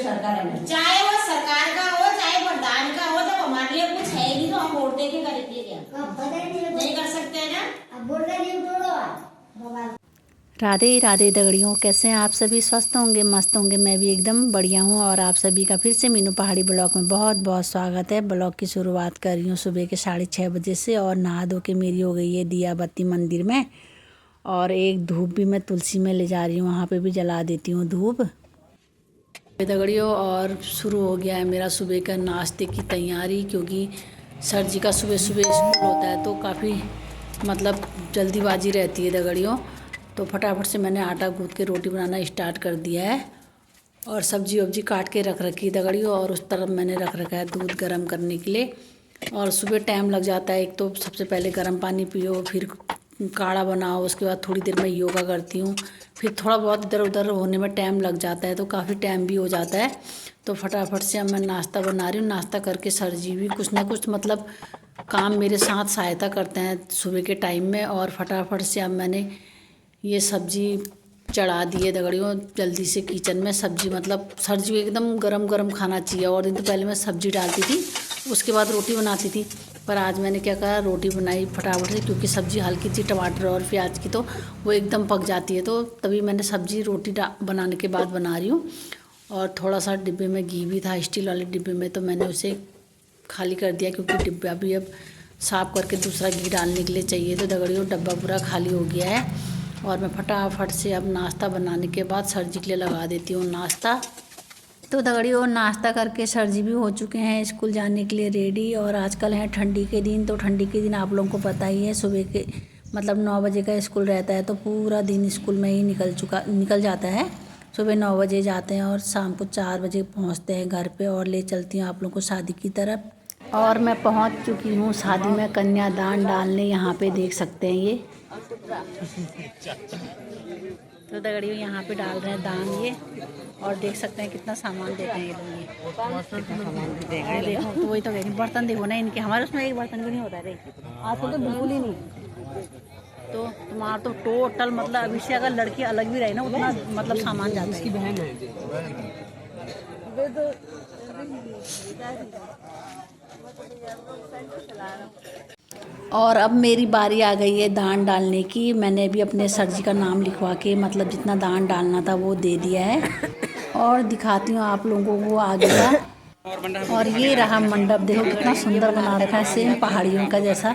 सरकार है, चाहे वो सरकार का हो चाहे प्रधान का हो, जब हमारे लिए कुछ है नहीं तो हम वोट दे के करेंगे क्या? नहीं कर सकते है ना। राधे राधे दगड़ियों, कैसे हैं आप सभी? स्वस्थ होंगे, मस्त होंगे। मैं भी एकदम बढ़िया हूँ और आप सभी का फिर से मीनू पहाड़ी ब्लॉग में बहुत बहुत स्वागत है। ब्लॉग की शुरुआत कर रही हूँ सुबह के 6:30 बजे से और नहा धो के मेरी हो गई है दिया बत्ती मंदिर में। और एक धूप भी मैं तुलसी में ले जा रही हूँ, वहाँ पे भी जला देती हूँ धूप दगड़ियों। और शुरू हो गया है मेरा सुबह का नाश्ते की तैयारी, क्योंकि सर जी का सुबह सुबह स्कूल होता है तो काफ़ी मतलब जल्दीबाजी रहती है दगड़ियों। तो फटाफट से मैंने आटा गूँथ के रोटी बनाना स्टार्ट कर दिया है और सब्जी वब्जी काट के रख रखी है दगड़ियों। और उस तरफ मैंने रख रखा है दूध गर्म करने के लिए। और सुबह टाइम लग जाता है, एक तो सबसे पहले गर्म पानी पियो, फिर काढ़ा बनाओ, उसके बाद थोड़ी देर मैं योगा करती हूँ, फिर थोड़ा बहुत इधर उधर होने में टाइम लग जाता है, तो काफ़ी टाइम भी हो जाता है। तो फटाफट से अब मैं नाश्ता बना रही हूँ। नाश्ता करके सर जी भी कुछ ना कुछ मतलब काम मेरे साथ सहायता करते हैं सुबह के टाइम में। और फटाफट से अब मैंने ये सब्जी चढ़ा दी है दगड़ियों जल्दी से किचन में। सब्जी मतलब सर जी एकदम गरम गरम खाना चाहिए। और दिन तो पहले मैं सब्जी डालती थी, उसके बाद रोटी बनाती थी, पर आज मैंने क्या कहा, रोटी बनाई फटाफट से, क्योंकि सब्ज़ी हल्की सी टमाटर और प्याज की तो वो एकदम पक जाती है। तो तभी मैंने सब्ज़ी रोटी बनाने के बाद बना रही हूँ। और थोड़ा सा डिब्बे में घी भी था, स्टील वाले डिब्बे में, तो मैंने उसे खाली कर दिया, क्योंकि डिब्बा भी अब साफ़ करके दूसरा घी डालने के लिए चाहिए। तो दगड़ियों डब्बा पूरा खाली हो गया है। और मैं फटाफट से अब नाश्ता बनाने के बाद सर जी के लिए लगा देती हूँ नाश्ता। तो दगड़ियों नाश्ता करके सर जी भी हो चुके हैं स्कूल जाने के लिए रेडी। और आजकल है ठंडी के दिन, तो ठंडी के दिन आप लोगों को पता ही है, सुबह के मतलब 9 बजे का स्कूल रहता है, तो पूरा दिन स्कूल में ही निकल जाता है। सुबह 9 बजे जाते हैं और शाम को 4 बजे पहुंचते हैं घर पे। और ले चलती हूँ आप लोगों को शादी की तरफ। और मैं पहुंच चुकी हूँ शादी में कन्यादान डालने, यहाँ पे देख सकते हैं ये। तो दगड़ियों यहाँ पे डाल रहे हैं दान ये, और देख सकते हैं कितना सामान देते हैं ये लोग। ये देखो, तो वही तो कह रही, बर्तन देखो ना इनके, हमारे उसमें एक बर्तन भी नहीं होता है आजकल, तो बिल्कुल ही नहीं। तो तुम्हारा तो टोटल मतलब अभी से अगर लड़की अलग भी रहे ना, उतना मतलब सामान जाता है। इसकी बहन है। और अब मेरी बारी आ गई है दान डालने की। मैंने भी अपने सर जी का नाम लिखवा के मतलब जितना दान डालना था वो दे दिया है। और दिखाती हूँ आप लोगों को आगे का। और ये रहा मंडप, देखो कितना सुंदर बना रखा है, सेम पहाड़ियों का जैसा,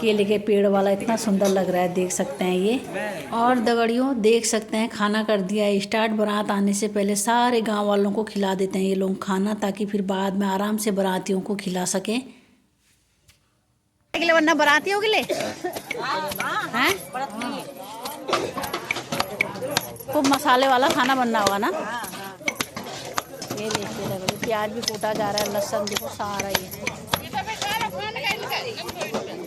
केले के पेड़ वाला, इतना सुंदर लग रहा है, देख सकते हैं ये। और दगड़ियों देख सकते हैं खाना कर दिया है स्टार्ट। बारात आने से पहले सारे गांव वालों को खिला देते हैं ये लोग खाना, ताकि फिर बाद में आराम से बारातियों को खिला सकें। वरना बारातियों के लिए हैं खूब मसाले वाला खाना बनना होगा ना। ये देखिए दगड़ियों प्याज भी कूटा जा रहा है, लहसुन देखो सारा ये।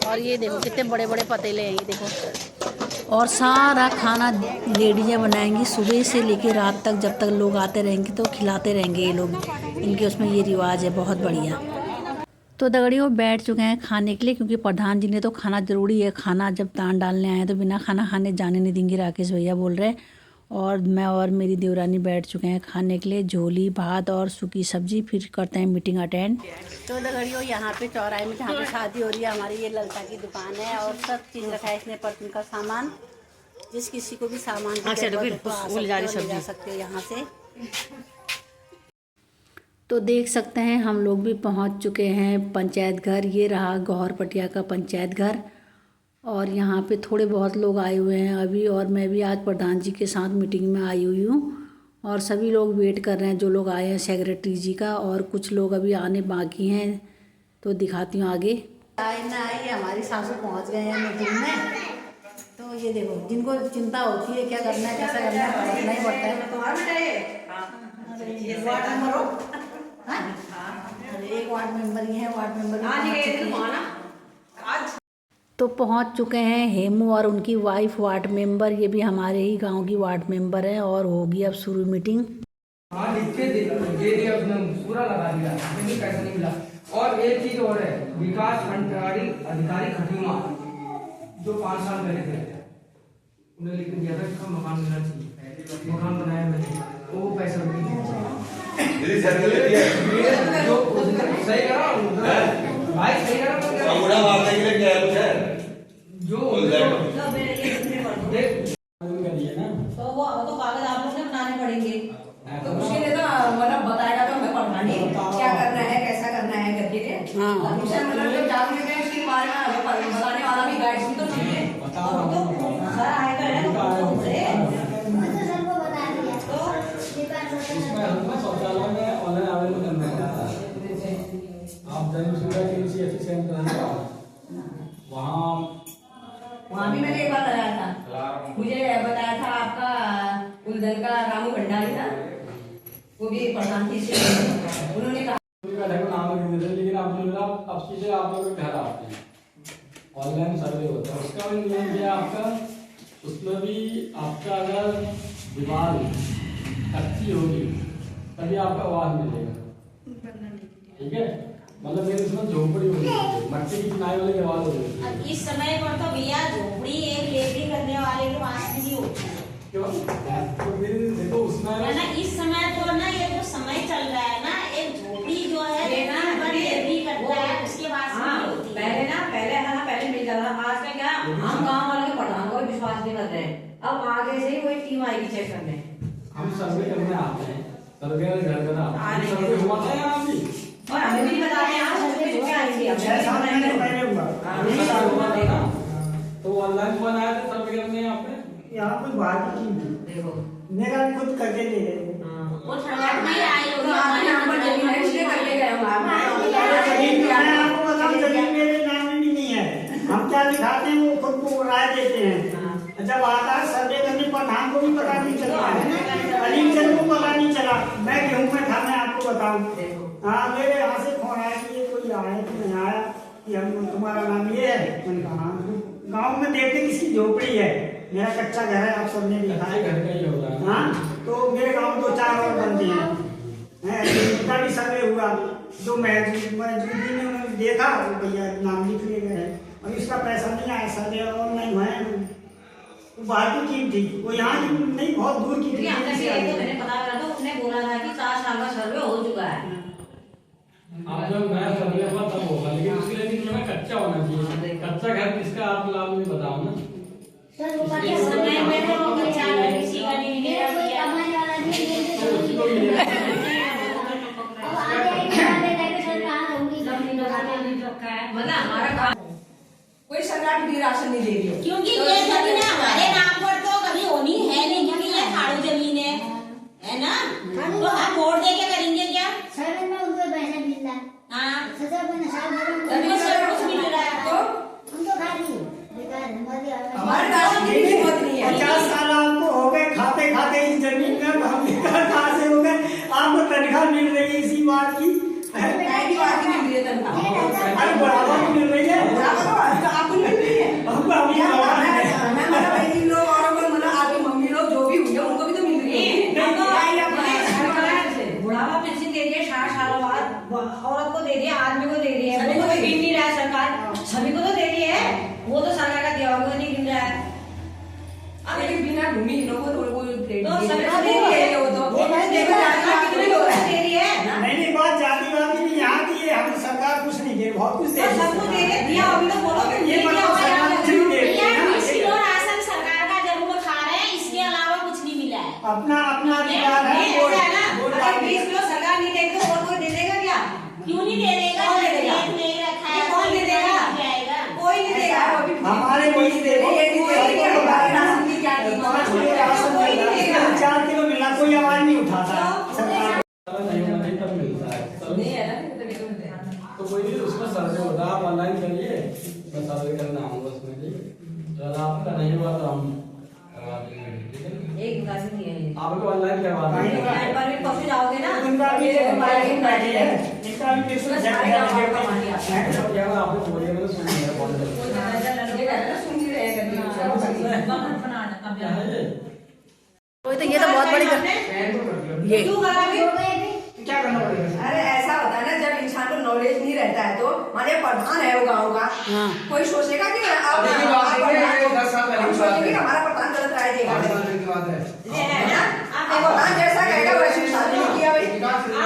और ये देखो कितने बड़े बड़े पतीले हैं ये देखो। और सारा खाना लेडीजें बनाएंगी सुबह से लेके रात तक, जब तक लोग आते रहेंगे तो खिलाते रहेंगे ये लोग। इनके उसमें ये रिवाज है, बहुत बढ़िया। तो दगड़ियों बैठ चुके हैं खाने के लिए, क्योंकि प्रधान जी ने तो खाना ज़रूरी है, खाना जब दान डालने आए तो बिना खाना खाने जाने नहीं देंगे, राकेश भैया बोल रहे हैं। और मैं और मेरी देवरानी बैठ चुके हैं खाने के लिए, झोली भात और सूखी सब्जी, फिर करते हैं मीटिंग अटेंड। तो दगड़ियों यहाँ पे चौराहे में जहाँ पे शादी हो रही है हमारी, ये ललता की दुकान है और सब चीज़ रखा है इसने, परफ्यूम का सामान, जिस किसी को भी सामान की जरूरत हो तो ले जा सकते हैं यहाँ से। तो देख सकते हैं हम लोग भी पहुंच चुके हैं पंचायत घर। ये रहा गौहरपटिया का पंचायत घर। और यहाँ पे थोड़े बहुत लोग आए हुए हैं अभी, और मैं भी आज प्रधान जी के साथ मीटिंग में आई हुई हूँ। और सभी लोग वेट कर रहे हैं, जो लोग आए हैं सेक्रेटरी जी का, और कुछ लोग अभी आने बाकी हैं। तो दिखाती हूँ आगे। आइए हमारी सासू पहुँच गए हैं मीटिंग में। तो ये देखो, जिनको चिंता होती है क्या करना है कैसा करना है, पढ़ना ही पड़ता है। एक वार्ड मेंबर ही है, वार्ड मेंबर तो पहुंच चुके हैं हेमू और उनकी वाइफ वार्ड मेंबर, ये भी हमारे ही गांव की वार्ड मेंबर है। और होगी अब शुरू मीटिंग। पूरा लगा दिया, पैसा नहीं मिला। और एक चीज और है, विकास अधिकारी खटीमा जो 5 साल पहले थे, उन्हें लिख दिया था कि मकान मिलना चाहिए, मकान बनाया मैंने, वो पैसा नहीं दिया। दीदी सर्कल लेती है जो सही करा भाई, सही करा अंगूठा मारने के लिए क्या है कुछ है जो देख करिए ना तो वो तो कागज आप लोग ने बनाने पड़ेंगे। तो उसके लिए तो मतलब बताएगा तो हमें पढ़ना नहीं क्या करना है कैसा करना है करके मतलब जो जान लेते हैं उसके बारे में हमें बताने वाला भी गाइड भी तो चाहिए। तो सर आएगा है ना तो उनसे इसमें हमको शौचालय में ऑनलाइन आवेदन करना है। आप जन सुविधा के लिए एफिशिएंट कराना वहाँ भी मैंने एक बार लगाया था, मुझे बताया था आपका उलझन का रामू भंडारी था, वो भी प्रधान थी, उन्होंने कहा नाम लिख देते, लेकिन आप लोग अब सीधे आप लोग घर आते हैं, ऑनलाइन सर्वे होता है, उसका भी नियम है आपका। उसमें भी आपका अगर दीवार कच्ची होगी तभी आपका आवाज मिलेगा, ठीक है। मतलब मेरे इसमें झोपड़ी होगी, मट्टी की चिनाई वाली दीवार होगी। अब इस समय पर तो भैया झोपड़ी एक लेबरी करने वाले के पास नहीं होती है। क्यों? तो फिर देखो उसमें है ना, इस समय तो ना ये जो समय चल रहा है ना, एक झोपड़ी जो है ये ना लेबरी करता है उसके पास नहीं होती है। पहले मिल जाता, आज का क्या हम गाँव वालों के प्रधान को विश्वास नहीं कर रहे हैं, अब आगे से ही कोई टीम आएगी चेक करने। हम सर्वे करने आते हैं, सर्वे घर घर आते हैं, सर्वे हुआ था यहाँ भी और हमें भी बता रहे हैं आप सर्वे जो क्या आएंगे तो ऑनलाइन फोन आया था सर्वे करने यहाँ पे। यहाँ कोई बात ही नहीं, देखो मेरा भी खुद करके ले गए। वो छड़वाट नहीं आई होगी हमारे यहाँ पर जमीन है इसलिए करके गए हम मैं आपको बताऊं, जमीन मेरे नाम में भी नहीं है। हम क्या दिखाते हैं वो खुद को राय देते हैं। जब आता है सर्वे करने प्रधान को भी पता नहीं चलता है, अलीम चंद को पता नहीं चला। मैं गेहूं में था, मैं आपको बताऊं, हाँ मेरे यहाँ से फोन आया कि ये कोई आया कि नहीं आया, कि हम तुम्हारा नाम ये है। मैंने कहा हाँ, गाँव में देखते किसकी झोपड़ी है, मेरा कच्चा घर है, आप सबने देखा है घर का ही होता है। हाँ, तो मेरे गांव में 2-4 और बनते हैं, उनका भी सर्वे हुआ। जो मौजूदी ने उन्होंने देखा, वो भैया नाम लिख लिए गए। और इसका पैसा नहीं आया, सर्वे ऑनलाइन हुआ है। वो बाहर की टीम थी, वो यहाँ की नहीं, बहुत दूर की थी। मैंने पता करा था, उसने बोला था कि 4 साल का सर्वे हो चुका है। आप जब नया सर्वे हुआ तब होगा, लेकिन उसके लिए भी जो है कच्चा होना चाहिए। कच्चा घर किसका आप लाभ नहीं बताओ ना। इस समय में तो बच्चा किसी का नहीं मेरा भैया मतलब हमारा काम कोई सरकार भी राशन नहीं दे रही है, क्योंकि ये जमीन हमारे नाम पर तो कभी होनी है नहीं, क्योंकि ये खाड़ू जमीन है ना। तो हम वोट दे के करेंगे क्या? हाँ, तभी उससे कुछ मिल रहा है तो हमारे राशन की भी हिम्मत नहीं है। 50 साल आपको हो गए खाते खाते इस जमीन में, हम कहाँ से हो गए? आपको तनख्वाह मिल रही है इसी बात की, पहली बात ही मिल रही है तनख्वाह, अरे बढ़ावा भी मिल रही है, आपको मिल रही है। हमको अभी मतलब बहनी लोग और मतलब आपकी मम्मी लोग जो भी हुई है उनको भी तो मिल रही है। बुढ़ावा पेंशन दे दिया 60 सालों बाद, औरत को दे दिया, आदमी को दे दिया, वो तो गिन नहीं रहा है सरकार, सभी को तो दे रही है, वो तो सरकार का दिया हुआ नहीं गिन रहा है। अब लेकिन बिना भूमि लोगों को सभी को दे रही है, वो तो देखो कितने लोग दे रही है। नहीं बात जातिवादी भी यहाँ की है, हमें सरकार कुछ नहीं दे, बहुत कुछ दे सबको दे दिया। अभी तो बोलो कि ये सरकार कुछ नहीं दे रही है ना। 20 किलो राशन सरकार का जरूर खा रहे हैं, इसके अलावा कुछ नहीं मिला है। अपना अपना अधिकार है, ऐसा है ना, अगर 20 किलो सरकार नहीं देगी तो और कोई दे देगा क्या? क्यों नहीं दे देगा? कौन दे देगा? देख नहीं रखा है, कौन दे देगा? जाएगा कोई नहीं देगा। हमारे कोई दे रही है, कोई नहीं देगा। राशन की क्या कीमत? 5 किलो राशन कोई मिला, नहीं देगा। 4 किलो मिला, कोई आवाज नहीं उठाता सरकार। नहीं होना चाहिए तब मिलता है नहीं है ना, तो कोई नहीं, उसमें सर्वे होता है, आप ऑनलाइन करिए, मैं सर्वे करना आऊँगा उसमें जी। अगर आपका नहीं हुआ तो हम करवा देंगे, ठीक है ना? एक विकास नहीं है। आपको ऑनलाइन करवा देंगे। एक बार भी पहुंच जाओगे ना, उनका भी मेरे मोबाइल बैठी में बैठे है, हैं। इनका भी पेशेंट बस जग सारे गया गाँव का मान लिया। सब क्या हुआ, आपने बोलिए, मैंने सुन लिया बहुत जल्दी। सुन ही रहे हैं क्या है ये? तो ये तो बहुत बड़ी ये क्यों करावे? क्या करना पड़ेगा? अरे ऐसा होता है ना, जब इंसान को नॉलेज नहीं रहता है तो माने प्रधान है वो गाँव का, कोई सोचेगा कि आप हम सोचेंगे कि हमारा प्रधान गलत राय देगा, ये है ना। आप प्रधान जैसा कहेगा वैसे शादी नहीं किया भाई,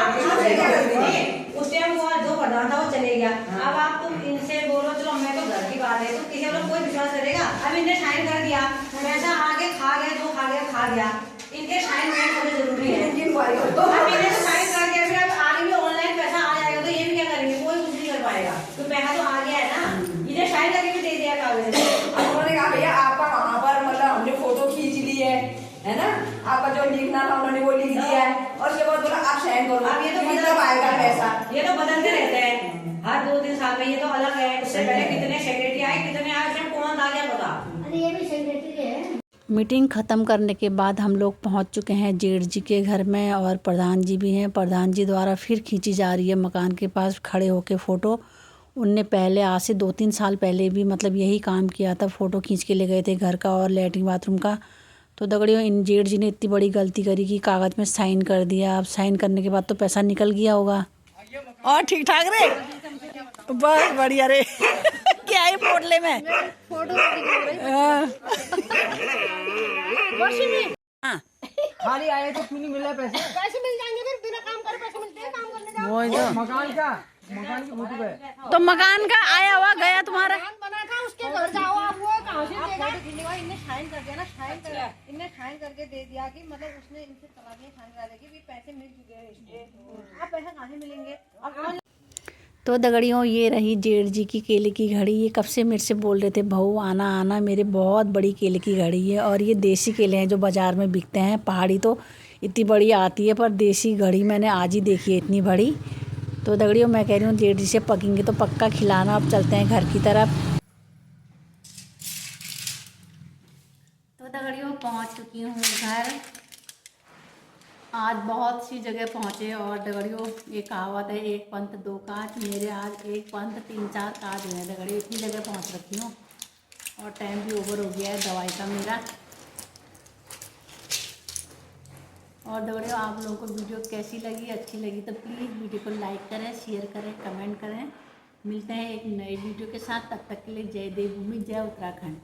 उस टाइम वो जो प्रधान था वो चले गया। अब आप तुम इनसे बोलो चलो मैं तो घर की बात है, तो किसी पर कोई विश्वास करेगा? अब इनने साइन कर दिया, पैसा आगे खा गया, जो खा गया खा गया। इनके साइन होना जरूरी है। अब इन्हें तो साइन कर दिया, फिर अब आगे भी ऑनलाइन पैसा आ जाएगा तो ये भी क्या करेंगे? कोई कुछ नहीं कर पाएगा, तो पैसा तो आ गया है ना। इन्हें साइन करके भी दे दिया कागज। उन्होंने कहा भैया आपका वहाँ पर मतलब हमने फोटो खींच ली है ना, आपका जो लिखना था उन्होंने वो लिख दिया है, और उसके बाद बोला आप साइन करो। अब ये तो मतलब आएगा पैसा, ये तो बदलते रहते हैं हर 2-3 साल में, ये तो अलग है। उससे पहले कितने सेक्रेटरी आए, कितने आए, उसमें कौन आ गया पता। अरे ये भी सेक्रेटरी है। मीटिंग ख़त्म करने के बाद हम लोग पहुंच चुके हैं जेठ जी के घर में और प्रधान जी भी हैं। प्रधान जी द्वारा फिर खींची जा रही है मकान के पास खड़े होके फ़ोटो। उनने पहले आज से 2-3 साल पहले भी मतलब यही काम किया था, फ़ोटो खींच के ले गए थे घर का और लैट्रिन बाथरूम का। तो दगड़ियों इन जेठ जी ने इतनी बड़ी गलती करी कि कागज़ में साइन कर दिया। अब साइन करने के बाद तो पैसा निकल गया होगा। और ठीक ठाक रे, बस बढ़िया रे। क्या है पोटले में फोटो खाली आए तो क्यों नहीं मिल रहा पैसे? पैसे मिल जाएंगे फिर, बिना काम करे पैसे मिलते हैं, काम करने जाओ। वही तो मकान की फोटो पे तो मकान का आया हुआ गया तुम्हारा। मकान बना था उसके घर जाओ, आप वो कहाँ से देगा? इनने साइन कर दिया ना, इनने साइन करके दे दिया कि मतलब उसने इनसे चला दिया साइन करा दिया कि पैसे मिल चुके हैं इसके। अब पैसे कहाँ से मिलेंगे? अब तो दगड़ियों ये रही जेठ जी की केले की घड़ी। ये कब से मेरे से बोल रहे थे बहू आना आना, मेरे बहुत बड़ी केले की घड़ी है। और ये देसी केले हैं जो बाज़ार में बिकते हैं, पहाड़ी तो इतनी बड़ी आती है, पर देसी घड़ी मैंने आज ही देखी है इतनी बड़ी। तो दगड़ियों मैं कह रही हूँ जेठ जी से पकेंगे तो पक्का खिलाना। अब चलते हैं घर की तरफ। तो दगड़ियों पहुँच चुकी हूँ घर। आज बहुत सी जगह पहुँचे और दगड़ियों ये कहावत है एक पंथ दो काज, मेरे आज एक पंथ 3-4 काज हुए हैं दगड़ियों। इतनी जगह पहुँच रखी हूँ और टाइम भी ओवर हो गया है दवाई का मेरा। और दगड़ियों आप लोगों को वीडियो कैसी लगी, अच्छी लगी तो प्लीज़ वीडियो को लाइक करें, शेयर करें, कमेंट करें। मिलते हैं एक नए वीडियो के साथ, तब तक के लिए जय देवभूमि, जय उत्तराखंड।